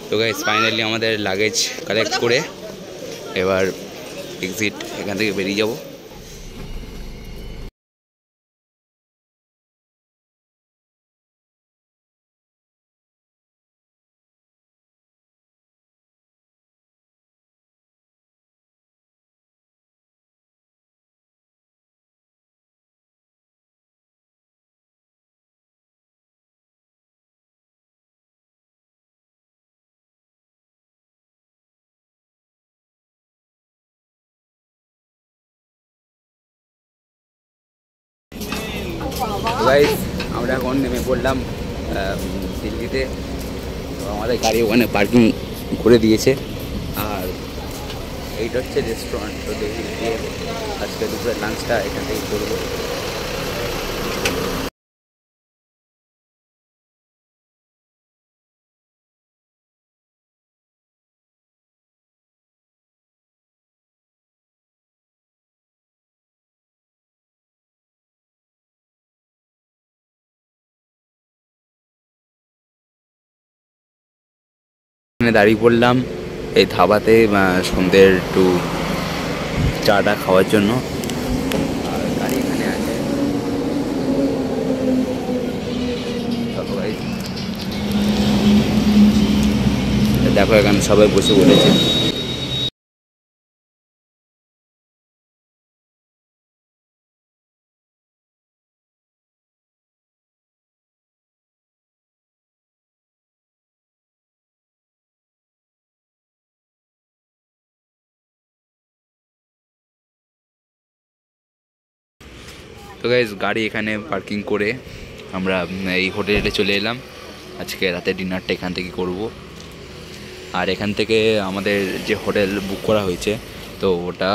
তো guys finally আমাদের luggage collect করে এবার এক্সিট এখান থেকে বেরিয়ে যাব। গাইস আমরা এখন নেমে পড়লাম দিল্লিতে। তো আমাদের গাড়ি ওখানে পার্কিং করে দিয়েছে, আর এইটা হচ্ছে রেস্টুরেন্ট। তো দেখি গিয়ে আজকে দুপুরের লাঞ্চটা এখান থেকে করবো। এখানে দাঁড়িয়ে পড়লাম এই ধাবাতে সন্ধ্যের একটু চাটা খাওয়ার জন্য। আর গাড়ি এখানে আছে। দেখো এখানে সবাই বসে পড়েছে। তো গাইস গাড়ি এখানে পার্কিং করে আমরা এই হোটেলে চলে এলাম। আজকে রাতে ডিনারটা এখান থেকে করব। আর এখান থেকে আমাদের যে হোটেল বুক করা হয়েছে, তো ওটা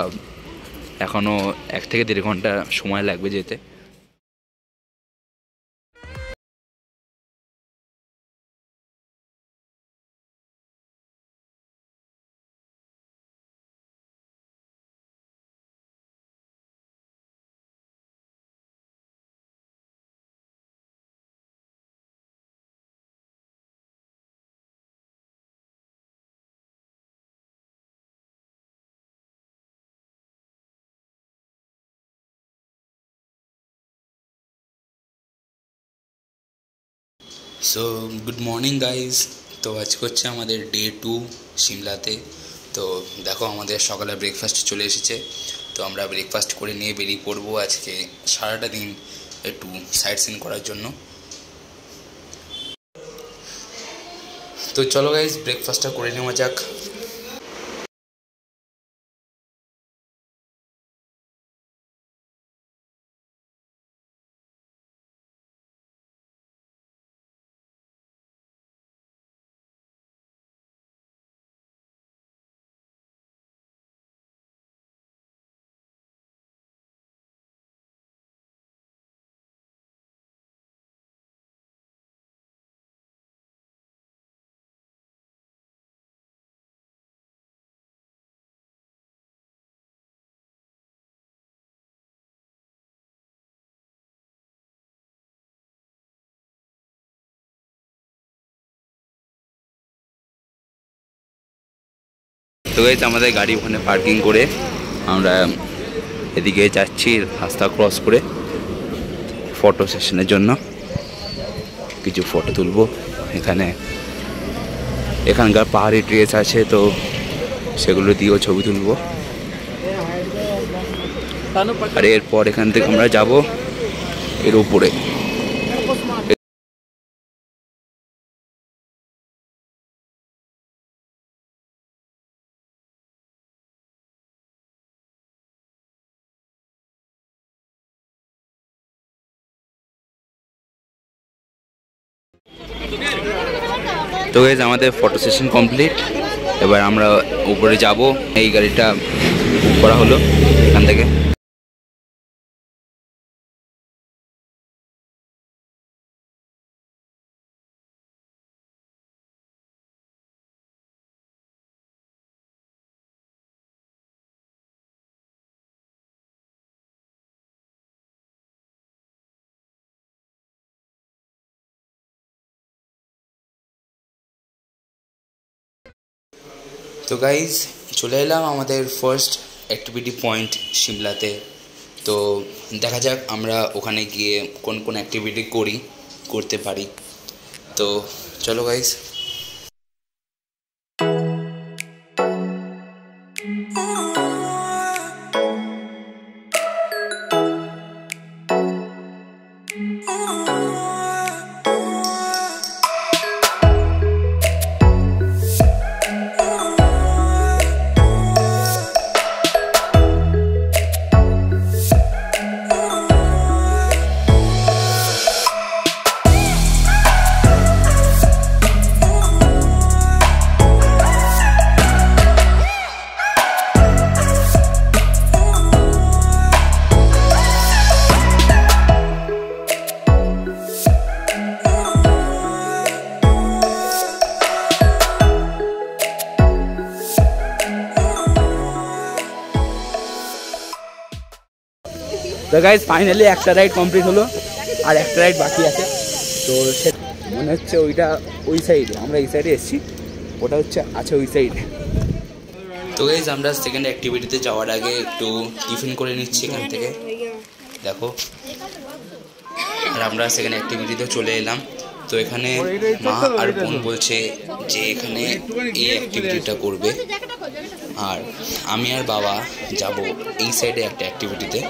এখনও 1 থেকে 1.5 ঘন্টা সময় লাগবে যেতে। So good morning guys. তো আজকে হচ্ছে আমাদের ডে 2 সিমলাতে। তো দেখো আমাদের সকালে ব্রেকফাস্ট চলে এসেছে। তো আমরা ব্রেকফাস্ট করে নিয়ে বেরিয়ে পড়বো আজকে সারাটা দিন একটু সাইট সিন করার জন্য। তো চলো গাইজ ব্রেকফাস্টটা করে নেওয়া যাক। তো গাইজ আমাদের গাড়ি ওখানে পার্কিং করে আমরা এদিকে যাচ্ছি রাস্তা ক্রস করে ফটো সেশনের জন্য। কিছু ফটো তুলবো। এখানকার পাহাড়ি ড্রেস আছে, তো সেগুলো দিয়েও ছবি তুলবো। আর এরপর এখান থেকে আমরা যাব এর উপরে। তো গাইজ আমাদের ফটো সেশন কমপ্লিট। এবার আমরা উপরে যাব। এই গাড়িটা বুক করা হলো এখান থেকে। তো গাইজ চলে এলাম আমাদের ফার্স্ট অ্যাক্টিভিটি পয়েন্ট সিমলাতে। তো দেখা যাক আমরা ওখানে গিয়ে কোন কোন অ্যাক্টিভিটি করতে পারি। তো চলো গাইজ। তো গাইজ ফাইনালি একটা রাইড কমপ্লিট হলো, আর একটা রাইড বাকি আছে। তো সে মনে হচ্ছে ওইটা ওই সাইডে, আমরা এই সাইডে এসেছি, ওটা হচ্ছে আছে ওই সাইডে। তো গাইজ আমরা সেকেন্ড অ্যাক্টিভিটিতে যাওয়ার আগে একটু টিফিন করে নিচ্ছি এখান থেকে, দেখো। আর আমরা সেকেন্ড অ্যাক্টিভিটিতে চলে এলাম। তো এখানে মা আর বোন বলছে যে এখানে এই অ্যাক্টিভিটিটা করবে, আর আমি আর বাবা যাব এই সাইডে একটা অ্যাক্টিভিটিতে।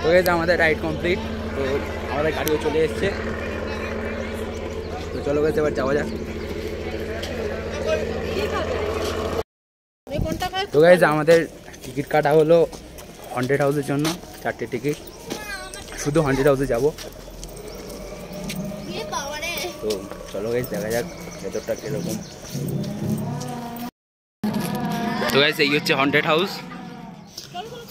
তো গাইজ আমাদের রাইড কমপ্লিট, তো আমাদের গাড়িও চলে এসছে। তো চলো গাইজ এবার যাওয়া যাক। তো গাইজ আমাদের টিকিট কাটা হলো হন্টেড হাউসের জন্য, 4টে টিকিট, শুধু হন্টেড হাউসে যাবো। তো চলো গাইজ দেখা যাক ভেতরটা কীরকম। তো গাইজ এই হচ্ছে হন্টেড হাউস।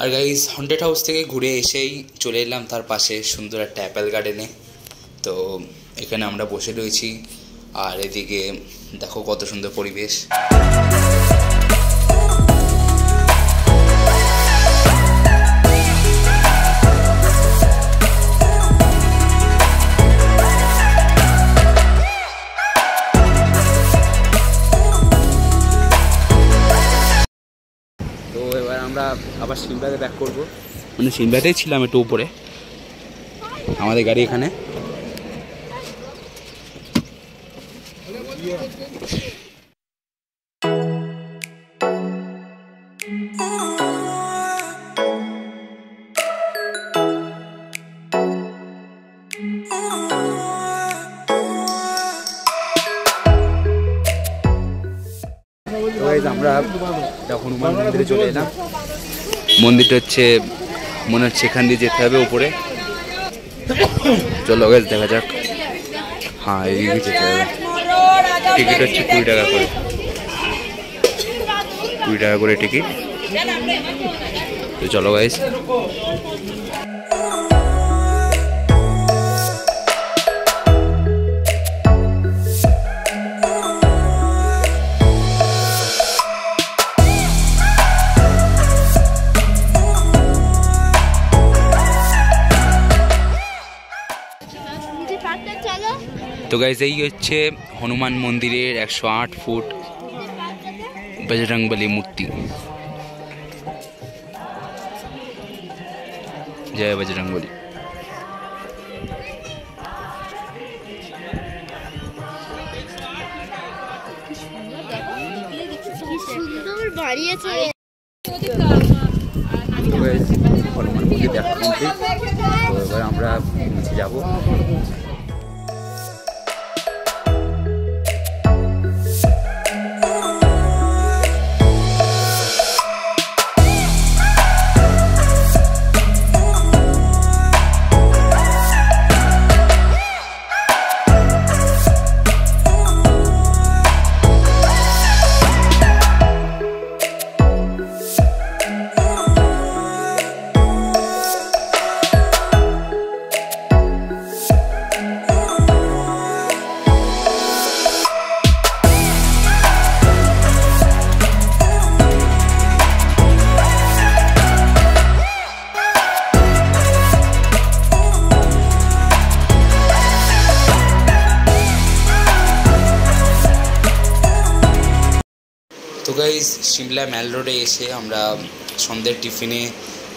আর গাইজ হন্টেড হাউস থেকে ঘুরে এসেই চলে এলাম তার পাশে সুন্দর একটা অ্যাপেল গার্ডেনে। তো এখানে আমরা বসে রয়েছি, আর এদিকে দেখো কত সুন্দর পরিবেশ। তো এবার আমরা আবার সিমলাতে ব্যাক করবো, মানে সিমলাতেই ছিলাম একটু উপরে, আমাদের গাড়ি এখানে। আমরা হনুমান মন্দিরে চলে এলাম। মন্দিরটা হচ্ছে মনে হচ্ছে এখান দিয়ে যেতে হবে উপরে। চলো গাইস দেখা যাক। হ্যাঁ এইদিকে যেতে হবে। টিকিট হচ্ছে 20 টাকা করে, 20 টাকা করে টিকিট। তো চলো গাইস। গাইজ এই হচ্ছে হনুমান মন্দিরের 108 ফুট বজরংবলী মূর্তি। জয় বজরংবলী। হনুমান মন্দির দেখা কমপ্লিট। তো এবার আমরা নিচে যাবো। তো গাইস সিমলা ম্যাল রোডে এসে আমরা সন্ধ্যের টিফিনে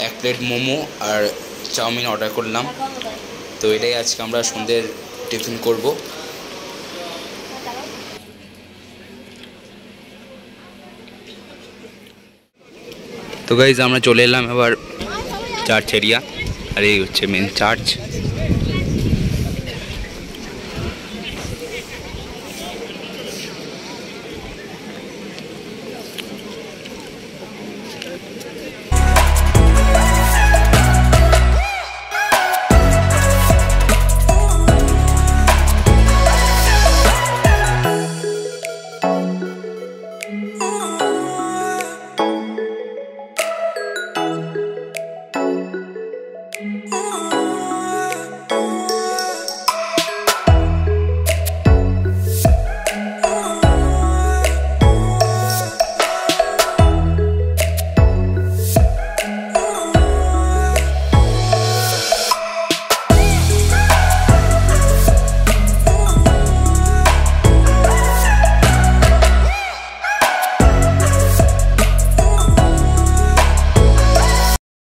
1 প্লেট মোমো আর চাউমিন অর্ডার করলাম। তো এটাই আজকে আমরা সন্ধ্যের টিফিন করব। তো গাইস আমরা চলে এলাম এবার চার্চ এরিয়া, আর এই হচ্ছে মেন চার্চ।